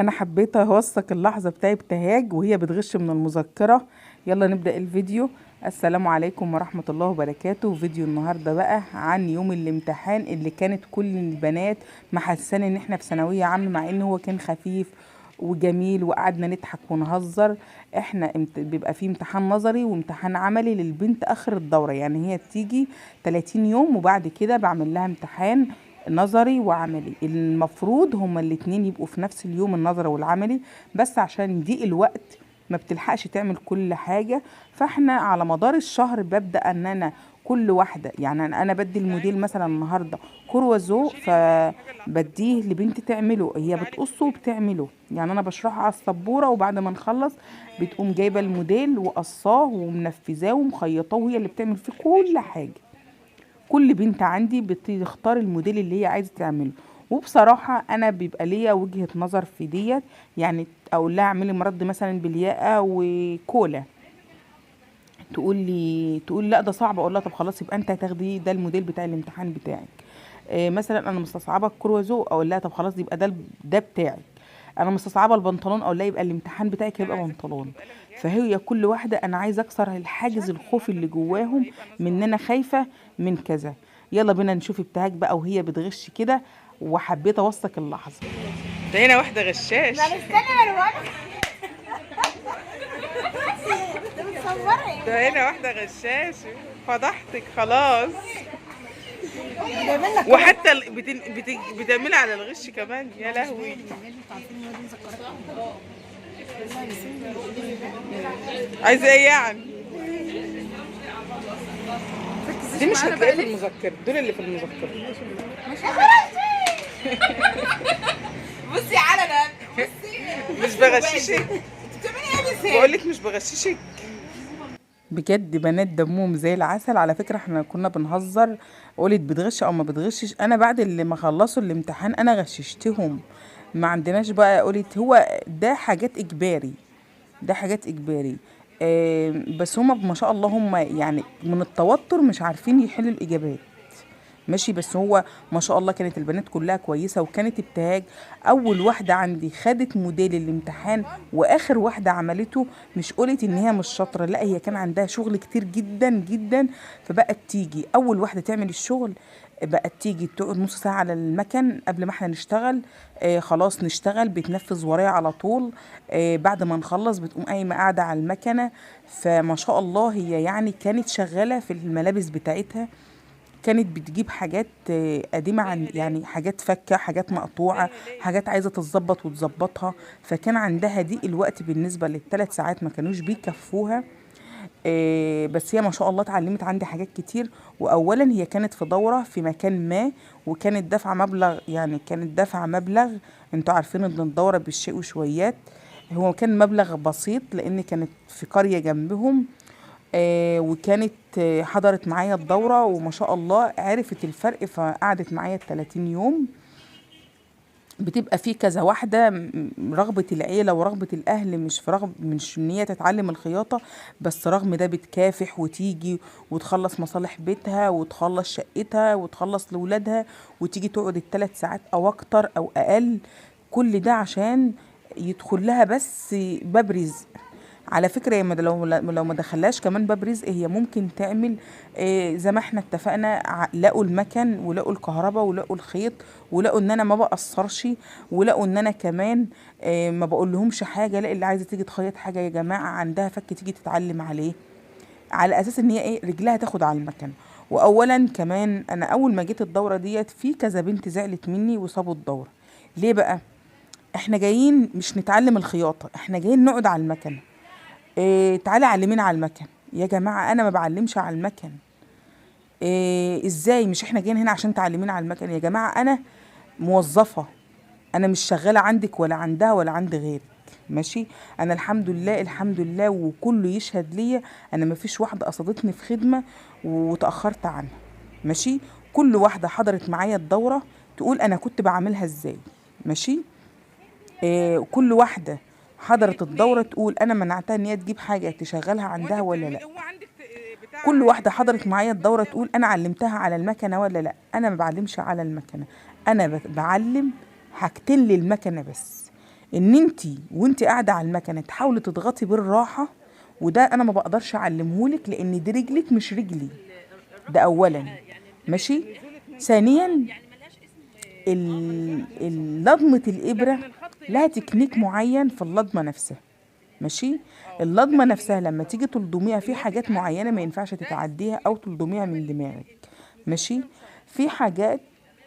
انا حبيت اوثق اللحظه بتاعي بتهاج وهي بتغش من المذكره. يلا نبدا الفيديو. السلام عليكم ورحمه الله وبركاته. فيديو النهارده بقى عن يوم الامتحان اللي كانت كل البنات محسنه ان احنا في ثانويه عامه، مع ان هو كان خفيف وجميل وقعدنا نضحك ونهزر. احنا بيبقى فيه امتحان نظري وامتحان عملي للبنت اخر الدوره، يعني هي بتيجي 30 يوم وبعد كده بعمل لها امتحان نظري وعملي. المفروض هما الاتنين يبقوا في نفس اليوم، النظري والعملي، بس عشان ضيق الوقت ما بتلحقش تعمل كل حاجة. فاحنا على مدار الشهر ببدأ ان انا كل واحدة، يعني انا بدي الموديل مثلا النهاردة كروزو، فبديه لبنتي تعمله، هي بتقصه وبتعمله، يعني انا بشرحه على السبورة وبعد ما نخلص بتقوم جايبة الموديل وقصاه ومنفذاه ومخيطاه، وهي اللي بتعمل فيه كل حاجة. كل بنت عندي بتختار الموديل اللي هي عايزه تعمله. وبصراحه انا بيبقى ليا وجهه نظر في ديت، يعني اقول لها اعملي مرد مثلا بالياقه وكولا، تقول لا ده صعب، اقول لها طب خلاص يبقى انت هتاخدي ده الموديل بتاع الامتحان بتاعك. مثلا انا مستصعبه الكروزو، اقول لها طب خلاص يبقى ده بتاعك. انا مستصعبه البنطلون، اقول لها يبقى الامتحان بتاعك هيبقى بنطلون. فهي كل واحده انا عايزه اكسر الحاجز الخوف اللي جواهم من ان انا خايفه من كذا. يلا بينا نشوف ابتهاج بقى وهي بتغش كده، وحبيت اوثق اللحظه. ده هنا واحده غشاش. لا استنى مروان. انت بتصوري؟ ده هنا واحده غشاش، فضحتك خلاص. جايبين لك وحتى بتعملي على الغش كمان، يا لهوي. عايزه ايه يعني؟ دي مش هتلاقي في المذكره، دول اللي في المذكره. بصي على ده، بصي مش بغششك، بتعملي ايه بس؟ بقول لك مش بغششك. بجد بنات دمهم زي العسل. على فكره احنا كنا بنهزر، قولت بتغش او ما بتغشش، انا بعد اللي ما خلصوا الامتحان انا غششتهم. ما عندناش بقى قولت هو ده حاجات اجباري، ده حاجات اجباري. بس هما ما شاء الله هما يعني من التوتر مش عارفين يحلوا الاجابات. ماشي، بس هو ما شاء الله كانت البنات كلها كويسة. وكانت ابتهاج أول واحدة عندي خدت موديل الامتحان وآخر واحدة عملته. مش قلت إن هي مش شاطرة، لا هي كان عندها شغل كتير جدا جدا، فبقت تيجي أول واحدة تعمل الشغل. بقت تيجي تقعد نص ساعة على المكن قبل ما احنا نشتغل. خلاص نشتغل بتنفذ ورايا على طول. بعد ما نخلص بتقوم قايمة قاعدة على المكنة. فما شاء الله هي يعني كانت شغالة في الملابس بتاعتها. كانت بتجيب حاجات قديمة، عن يعني حاجات فكة، حاجات مقطوعة، حاجات عايزة تتظبط وتظبطها. فكان عندها ضيق الوقت بالنسبة للثلاث ساعات ما كانوش بيكفوها. بس هي ما شاء الله اتعلمت عندي حاجات كتير. وأولا هي كانت في دورة في مكان ما، وكانت دافعة مبلغ، يعني كانت دافعة مبلغ. انتوا عارفين ان الدورة بالشيء وشويات، هو كان مبلغ بسيط لان كانت في قرية جنبهم. وكانت حضرت معايا الدورة وما شاء الله عرفت الفرق، فقعدت معايا 30 يوم. بتبقى في كذا واحدة، رغبة العيلة ورغبة الأهل مش في مش إن هي تتعلم الخياطة، بس رغم ده بتكافح وتيجي وتخلص مصالح بيتها وتخلص شقتها وتخلص لولادها، وتيجي تقعد الثلاث ساعات أو أكتر أو أقل. كل ده عشان يدخل لها بس باب رزق. على فكرة هي لو ما دخلهاش كمان باب رزق، هي ممكن تعمل زي ما احنا اتفقنا. لقوا المكن ولقوا الكهرباء ولقوا الخيط ولقوا ان انا ما بقصرش، ولقوا ان انا كمان ما بقول لهمش حاجة. لا اللي عايزة تيجي تخيط حاجة يا جماعة عندها فك تيجي تتعلم عليه، على اساس ان هي ايه رجلها تاخد على المكن. واولا كمان انا اول ما جيت الدورة ديت في كذا بنت زعلت مني وسابوا الدورة. ليه بقى؟ احنا جايين مش نتعلم الخياطة، احنا جايين نقعد على المكن. تعالي علمينا على المكن. يا جماعة أنا ما بعلمش على المكن. إزاي؟ مش إحنا جايين هنا عشان تعلمينا على المكن يا جماعة. أنا موظفة، أنا مش شغالة عندك ولا عندها ولا عند غيرك. ماشي، أنا الحمد لله الحمد لله وكله يشهد ليا، أنا ما فيش واحدة قصدتني في خدمة وتأخرت عنها. ماشي، كل واحدة حضرت معايا الدورة تقول أنا كنت بعملها إزاي. ماشي، كل واحدة حضرت الدورة تقول أنا منعتها إن هي تجيب حاجة تشغلها عندها ولا لأ. كل واحدة حضرت معايا الدورة تقول أنا علمتها على المكنة ولا لأ. أنا ما بعلمش على المكنة، أنا بعلم حاجتين للمكنة بس. ان انتي وانتي قاعده على المكنه تحاولي تضغطي بالراحه، وده انا ما بقدرش اعلمهولك لان دي رجلك مش رجلي، ده اولا. ماشي. ثانيا لضمه الابره لها تكنيك معين في اللضمه نفسها. ماشي. اللضمه نفسها لما تيجي تلضميها في حاجات معينه ما ينفعش تتعديها او تلضميها من دماغك. ماشي. في حاجات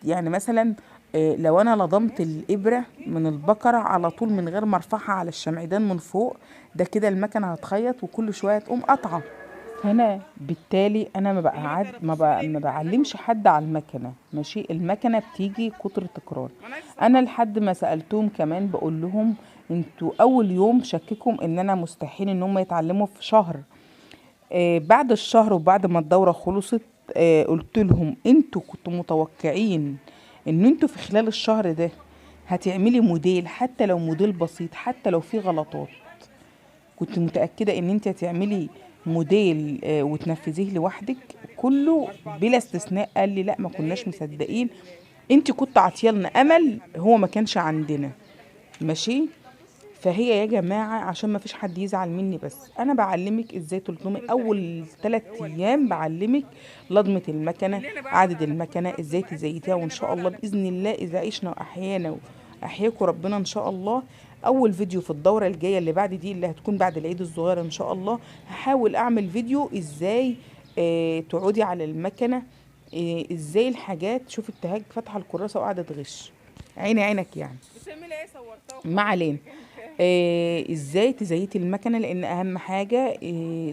يعني مثلا لو انا لضمت الابره من البقره على طول من غير ما ارفعها على الشمعدان من فوق، ده كده المكنه هتخيط وكل شويه تقوم قطعه. هنا بالتالي انا ما بعلمش حد على المكنه. ماشي. المكنه بتيجي كتر تكرار. انا لحد ما سالتهم كمان بقول لهم انتوا اول يوم شككم ان انا مستحيل ان هم يتعلموا في شهر. بعد الشهر وبعد ما الدورة خلصت قلت لهم انتوا كنتوا متوقعين ان انتوا في خلال الشهر ده هتعملي موديل، حتى لو موديل بسيط، حتى لو فيه غلطات، كنت متأكدة ان انت هتعملي موديل وتنفذيه لوحدك؟ كله بلا استثناء قال لي لا، ما كناش مصدقين، انت كنت عطيالنا امل هو ما كانش عندنا. ماشي. فهي يا جماعة عشان ما فيش حد يزعل مني، بس انا بعلمك ازاي تلضمي. اول 3 ايام بعلمك لضمة المكنة، عدد المكنة ازاي تزيتيها، وان شاء الله باذن الله اذا عشنا واحيانا واحياكم ربنا ان شاء الله، اول فيديو في الدورة الجاية اللي بعد دي اللي هتكون بعد العيد الصغير ان شاء الله، هحاول اعمل فيديو ازاي تقعدي على المكنة، ازاي الحاجات. شوف التهاج فاتحة الكراسة وقاعدة تغش، عيني عينك يعني. ما علينا. ازاي تزيتي المكنه، لان اهم حاجه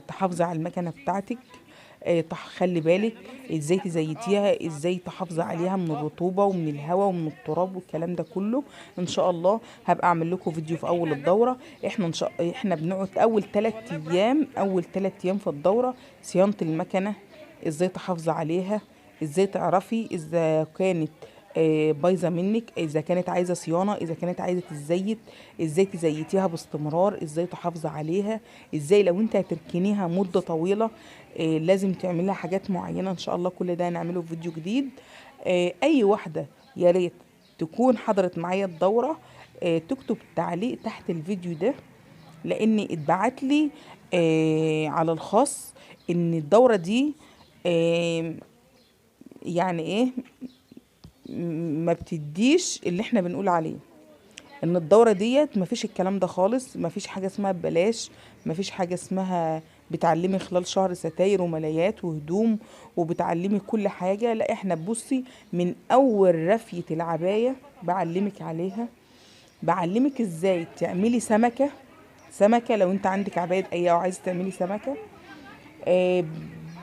تحافظي على المكنه بتاعتك. خلي بالك ازاي تزيتيها، ازاي تحافظي عليها من الرطوبه ومن الهواء ومن التراب والكلام ده كله. ان شاء الله هبقى اعمل لكم فيديو في اول الدوره. احنا بنقعد اول 3 ايام في الدوره صيانه المكنه، ازاي تحافظي عليها، ازاي تعرفي اذا كانت بايظه منك، اذا كانت عايزه صيانه، اذا كانت عايزه تزيت، ازاي تزيتيها باستمرار، ازاي تحافظي عليها، ازاي لو انت هتركنيها مده طويله لازم تعملي لها حاجات معينه. ان شاء الله كل ده هنعمله في فيديو جديد. اي واحده يا ريت تكون حضرت معايا الدوره تكتب تعليق تحت الفيديو ده، لان اتبعت لي على الخاص ان الدوره دي آه يعني ايه، ما بتديش اللي احنا بنقول عليه، ان الدورة ديت مفيش الكلام ده خالص، مفيش حاجة اسمها ببلاش، مفيش حاجة اسمها بتعلمي خلال شهر ستاير وملايات وهدوم وبتعلمي كل حاجة. لا، احنا بصي من اول رفية العباية بعلمك عليها، بعلمك ازاي تعملي سمكة لو انت عندك عباية اي او عايزة تعملي سمكة. آه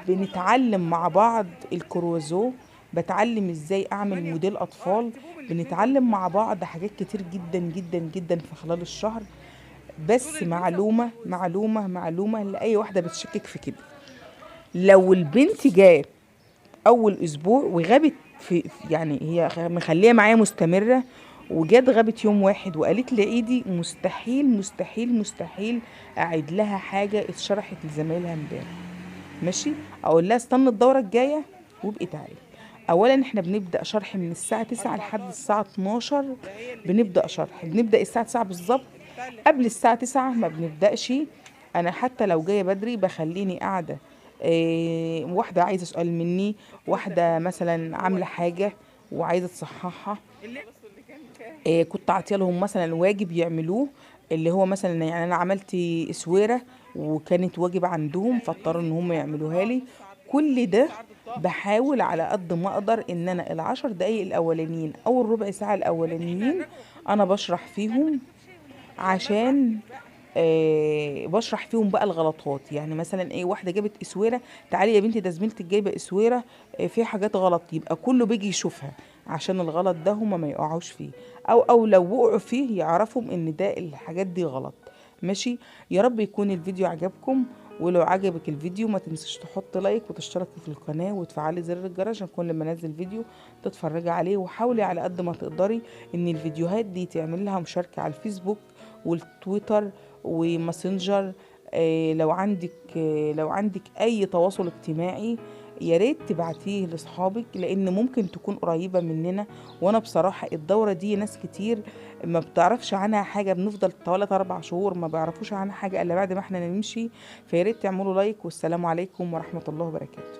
بنتعلم مع بعض الكروزو، بتعلم ازاي اعمل موديل اطفال، بنتعلم مع بعض حاجات كتير جدا جدا جدا في خلال الشهر. بس معلومة لأي واحدة بتشكك في كده، لو البنت جات اول اسبوع وغابت يعني هي مخليه معايا مستمرة، وجات غابت يوم واحد وقالت لي عيدي، مستحيل مستحيل مستحيل اعيد لها حاجة اتشرحت لزمايلها امبارح. ماشي. اقول لها استنى الدوره الجايه وابقي تعالي. اولا احنا بنبدا شرح من الساعه 9 لحد الساعه 12، بنبدا شرح، بنبدا الساعه 9 بالظبط، قبل الساعه 9 ما بنبداش. انا حتى لو جايه بدري بخليني قاعده واحده عايزه سؤال مني، واحده مثلا عامله حاجه وعايزه تصححها، كنت عاطيه لهم مثلا واجب يعملوه، اللي هو مثلا يعني انا عملت اسوره وكانت واجب عندهم فاضطروا ان هم يعملوها لي. كل ده بحاول على قد ما اقدر ان انا ال10 دقايق الاولانيين او الربع ساعه الاولانيين انا بشرح فيهم، عشان بشرح فيهم بقى الغلطات. يعني مثلا ايه، واحده جابت اسوره، تعالي يا بنتي ده زميلتك جايبه اسوره في حاجات غلط، يبقى كله بيجي يشوفها عشان الغلط ده هما ما يقعوش فيه، او لو وقعوا فيه يعرفوا ان ده الحاجات دي غلط. ماشي. يا رب يكون الفيديو عجبكم، ولو عجبك الفيديو ما تنسيش تحط لايك وتشتركي في القناة وتفعلي زر الجرس عشان كل ما انزل فيديو تتفرجي عليه. وحاولي على قد ما تقدري ان الفيديوهات دي تعمل لها مشاركة على الفيسبوك والتويتر وماسنجر. لو عندك اي تواصل اجتماعي يا ريت تبعتيه لاصحابك لان ممكن تكون قريبه مننا. وانا بصراحه الدوره دي ناس كتير ما بتعرفش عنها حاجه، بنفضل 3 4 شهور ما بيعرفوش عنها حاجه الا بعد ما احنا نمشي. فيا ريت تعملوا لايك، والسلام عليكم ورحمه الله وبركاته.